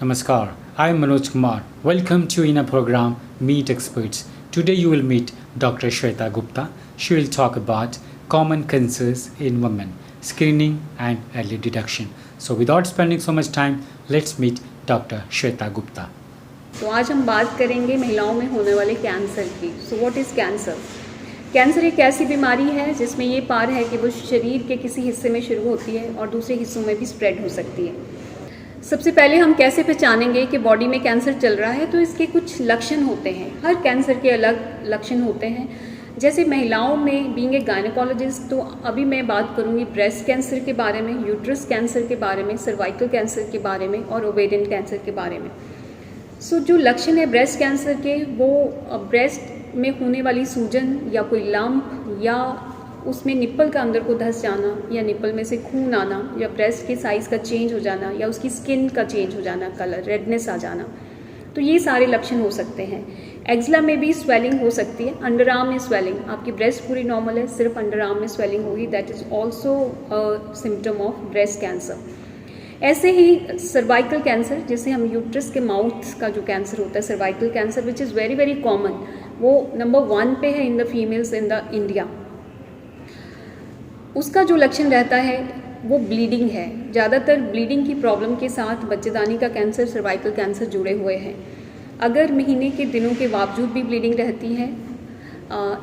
Namaskar, I am Manoj Kumar. Welcome to in a program Meet Experts. Today you will meet Dr. Shweta Gupta. She will talk about common cancers in women, screening and early detection. So without spending so much time, let's meet Dr. Shweta Gupta. तो आज हम बात करेंगे महिलाओं में होने वाले cancer की। So what is cancer? Cancer एक ऐसी बीमारी है जिसमें ये पार है कि वो शरीर के किसी हिस्से में शुरू होती है और दूसरे हिस्सों में भी स्प्रेड हो सकती है। सबसे पहले हम कैसे पहचानेंगे कि बॉडी में कैंसर चल रहा है? तो इसके कुछ लक्षण होते हैं। हर कैंसर के अलग लक्षण होते हैं। जैसे महिलाओं में बीइंग ए गायनेकोलॉजिस्ट, तो अभी मैं बात करूँगी ब्रेस्ट कैंसर के बारे में, यूट्रस कैंसर के बारे में, सर्वाइकल कैंसर के बारे में और ओवेरियन कैंसर के बारे में। सो जो लक्षण है ब्रेस्ट कैंसर के, वो ब्रेस्ट में होने वाली सूजन या कोई लंप या उसमें निप्पल का अंदर को धंस जाना या निप्पल में से खून आना या ब्रेस्ट के साइज़ का चेंज हो जाना या उसकी स्किन का चेंज हो जाना, कलर रेडनेस आ जाना, तो ये सारे लक्षण हो सकते हैं। एक्जिला में भी स्वेलिंग हो सकती है। अंडर आर्म में स्वेलिंग, आपकी ब्रेस्ट पूरी नॉर्मल है, सिर्फ अंडर आर्म में स्वेलिंग होगी, that is also a symptom of breast cancer. ऐसे ही सर्वाइकल कैंसर, जिसे हम यूट्रस के माउथ का जो कैंसर होता है, cervical cancer which is very very common, वो नंबर 1 पे है in the females in the India. उसका जो लक्षण रहता है वो ब्लीडिंग है। ज़्यादातर ब्लीडिंग की प्रॉब्लम के साथ बच्चेदानी का कैंसर, सर्वाइकल कैंसर जुड़े हुए हैं। अगर महीने के दिनों के बावजूद भी ब्लीडिंग रहती है,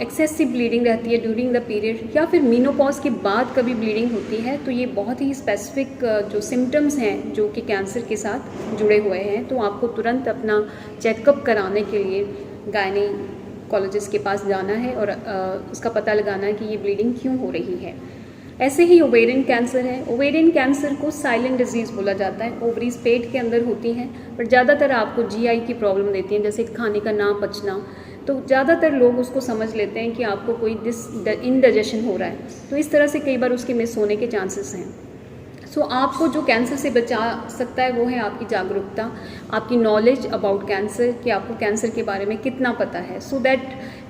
एक्सेसिव ब्लीडिंग रहती है ड्यूरिंग द पीरियड, या फिर मीनोपॉज के बाद कभी ब्लीडिंग होती है, तो ये बहुत ही स्पेसिफिक जो सिम्टम्स हैं जो कि कैंसर के साथ जुड़े हुए हैं। तो आपको तुरंत अपना चेकअप कराने के लिए गायनेकोलॉजिस्ट के पास जाना है और उसका पता लगाना है कि ये ब्लीडिंग क्यों हो रही है। ऐसे ही ओवेरियन कैंसर है। ओवेरियन कैंसर को साइलेंट डिजीज़ बोला जाता है। ओवरीज पेट के अंदर होती हैं, पर ज़्यादातर आपको जीआई की प्रॉब्लम देती हैं, जैसे खाने का ना पचना। तो ज़्यादातर लोग उसको समझ लेते हैं कि आपको कोई इनडाइजेशन हो रहा है, तो इस तरह से कई बार उसके मिस होने के चांसेस हैं। सो आपको जो कैंसर से बचा सकता है वो है आपकी जागरूकता, आपकी नॉलेज अबाउट कैंसर, कि आपको कैंसर के बारे में कितना पता है, so that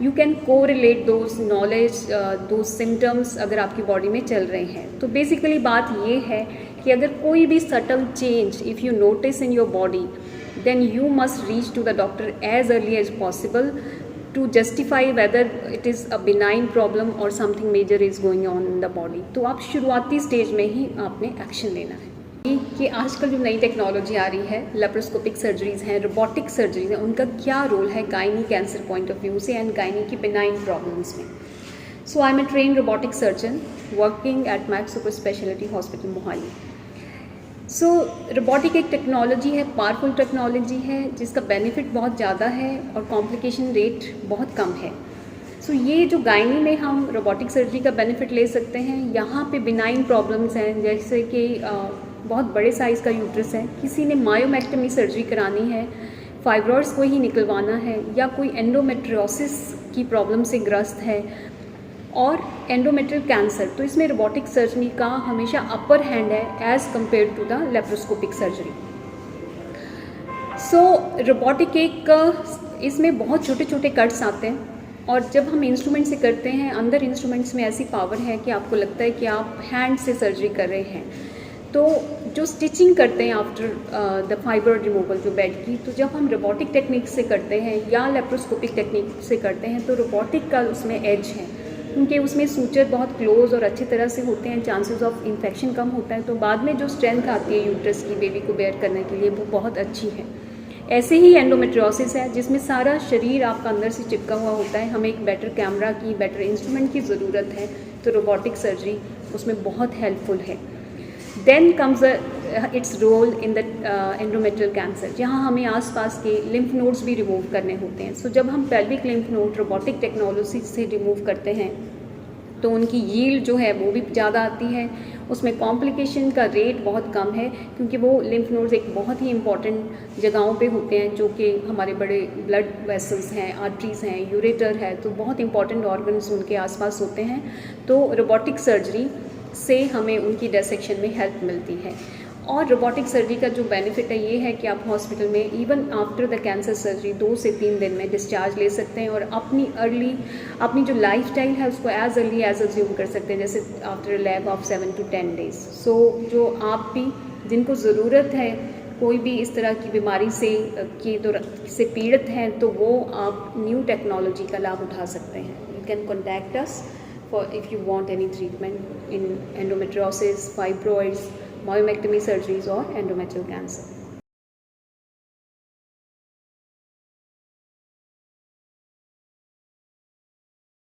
you can correlate those knowledge, those symptoms अगर आपकी बॉडी में चल रहे हैं। तो बेसिकली बात ये है कि अगर कोई भी subtle change if you notice in your body, then you must reach to the doctor as early as possible to justify whether it is a benign problem or something major is going on in the body। तो आप शुरुआती stage में ही आपने action लेना है। कि आजकल जो नई टेक्नोलॉजी आ रही है, लेप्रोस्कोपिक सर्जरीज हैं, रोबोटिक सर्जरीज हैं, उनका क्या रोल है gynae cancer point of view से एंड गायनी की बेनाइन प्रॉब्लम्स में। So I am a train robotic surgeon working at Max super speciality hospital Mohali. So robotic एक टेक्नोलॉजी है, पावरफुल टेक्नोलॉजी है, जिसका बेनिफिट बहुत ज़्यादा है और कॉम्प्लिकेशन रेट बहुत कम है। सो ये जो गायनी में हम रोबोटिक सर्जरी का बेनिफिट ले सकते हैं, यहाँ पे बिनाइन प्रॉब्लम्स हैं, जैसे कि बहुत बड़े साइज़ का यूट्रस है, किसी ने मायोमेक्टमी सर्जरी करानी है, फाइब्रॉइड्स को ही निकलवाना है, या कोई एंडोमेट्रियोसिस की प्रॉब्लम से ग्रस्त है और एंडोमेट्रियल कैंसर, तो इसमें रोबोटिक सर्जरी का हमेशा अपर हैंड है as compared to the laparoscopic surgery. So robotic एक इसमें बहुत छोटे छोटे कट्स आते हैं और जब हम इंस्ट्रूमेंट से करते हैं, अंदर इंस्ट्रूमेंट्स में ऐसी पावर है कि आपको लगता है कि आप हैंड से सर्जरी कर रहे हैं। तो जो स्टिचिंग करते हैं आफ्टर द फाइबर रिमूवल जो बेड की, तो जब हम रोबोटिक टेक्निक से करते हैं या लेप्रोस्कोपिक टेक्निक से करते हैं, तो रोबोटिक का उसमें एज है, क्योंकि उसमें सूचर बहुत क्लोज और अच्छी तरह से होते हैं, चांसेस ऑफ इन्फेक्शन कम होता है, तो बाद में जो स्ट्रेंथ आती है यूट्रस की बेबी को बेयर करने के लिए, वो बहुत अच्छी है। ऐसे ही एंडोमेट्रियोसिस है, जिसमें सारा शरीर आपका अंदर से चिपका हुआ होता है। हमें एक बेटर कैमरा की, बेटर इंस्ट्रूमेंट की ज़रूरत है, तो रोबोटिक सर्जरी उसमें बहुत हेल्पफुल है। Then comes its role in the endometrial cancer, जहाँ हमें आसपास के लिम्फ नोड्स भी रिमूव करने होते हैं। सो जब हम pelvic lymph node robotic technology से रिमूव करते हैं, तो उनकी यील्ड जो है वो भी ज़्यादा आती है, उसमें कॉम्प्लिकेशन का रेट बहुत कम है, क्योंकि वो लिम्फ नोड्स एक बहुत ही इंपॉर्टेंट जगहों पे होते हैं, जो कि हमारे बड़े ब्लड वेसल्स हैं, आर्टरीज हैं, यूरेटर है, तो बहुत इंपॉर्टेंट ऑर्गन्स उनके आसपास होते हैं। तो रोबोटिक सर्जरी से हमें उनकी डिसेक्शन में हेल्प मिलती है। और रोबोटिक सर्जरी का जो बेनिफिट है ये है कि आप हॉस्पिटल में even after the cancer surgery 2 से 3 दिन में डिस्चार्ज ले सकते हैं और अपनी जो लाइफस्टाइल है उसको एज अर्ली एज अज्यूम कर सकते हैं, जैसे after lag of 7 to 10 days। सो जो आप भी जिनको ज़रूरत है कोई भी इस तरह की बीमारी से पीड़ित हैं तो वो आप न्यू टेक्नोलॉजी का लाभ उठा सकते हैं. You can contact us for if you want any treatment in endometriosis, fibroids, myomectomy surgeries or endometrial cancer.